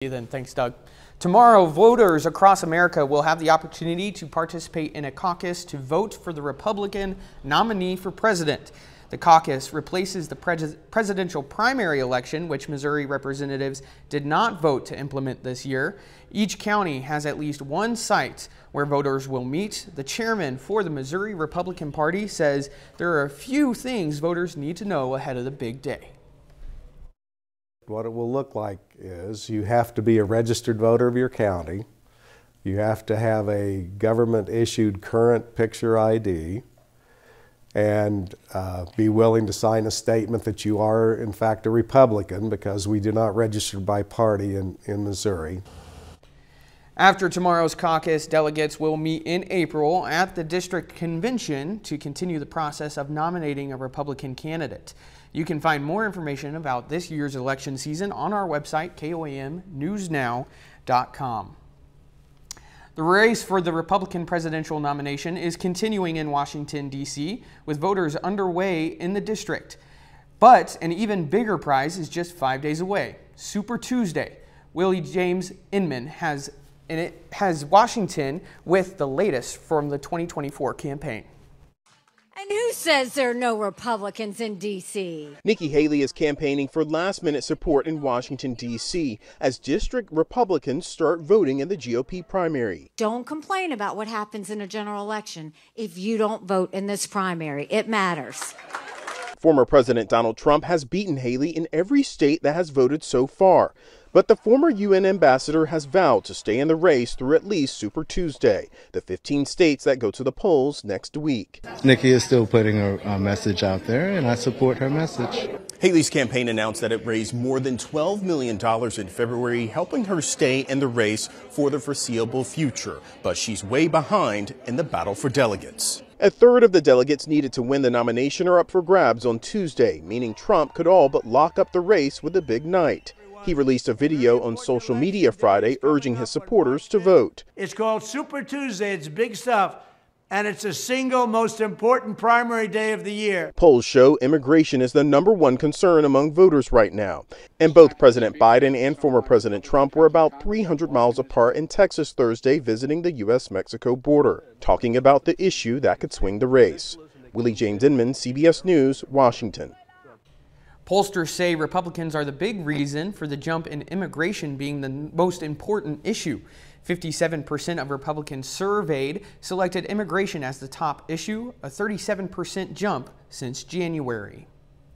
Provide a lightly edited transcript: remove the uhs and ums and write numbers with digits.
Then thanks, Doug. Tomorrow, voters across America will have the opportunity to participate in a caucus to vote for the Republican nominee for president. The caucus replaces the presidential primary election, which Missouri representatives did not vote to implement this year. Each county has at least one site where voters will meet. The chairman for the Missouri Republican Party says there are a few things voters need to know ahead of the big day. What it will look like is you have to be a registered voter of your county. You have to have a government-issued current picture ID and be willing to sign a statement that you are, in fact, a Republican, because we do not register by party in Missouri. After tomorrow's caucus, delegates will meet in April at the district convention to continue the process of nominating a Republican candidate. You can find more information about this year's election season on our website, KOAMnewsnow.com. The race for the Republican presidential nomination is continuing in Washington, D.C., with voters underway in the district. But an even bigger prize is just 5 days away, Super Tuesday. Willie James Inman has Washington with the latest from the 2024 campaign. And who says there are no Republicans in D.C.? Nikki Haley is campaigning for last-minute support in Washington, D.C. as district Republicans start voting in the GOP primary. Don't complain about what happens in a general election if you don't vote in this primary. It matters. Former President Donald Trump has beaten Haley in every state that has voted so far. But the former UN ambassador has vowed to stay in the race through at least Super Tuesday, the 15 states that go to the polls next week. Nikki is still putting her message out there, and I support her message. Haley's campaign announced that it raised more than $12 million in February, helping her stay in the race for the foreseeable future. But she's way behind in the battle for delegates. A third of the delegates needed to win the nomination are up for grabs on Tuesday, meaning Trump could all but lock up the race with a big night. He released a video on social media Friday urging his supporters to vote. It's called Super Tuesday. It's big stuff, and it's the single most important primary day of the year. Polls show immigration is the #1 concern among voters right now. And both President Biden and former President Trump were about 300 miles apart in Texas Thursday visiting the U.S.-Mexico border, talking about the issue that could swing the race. Willie James Inman, CBS News, Washington. Pollsters say Republicans are the big reason for the jump in immigration being the most important issue. 57% of Republicans surveyed selected immigration as the top issue, a 37% jump since January.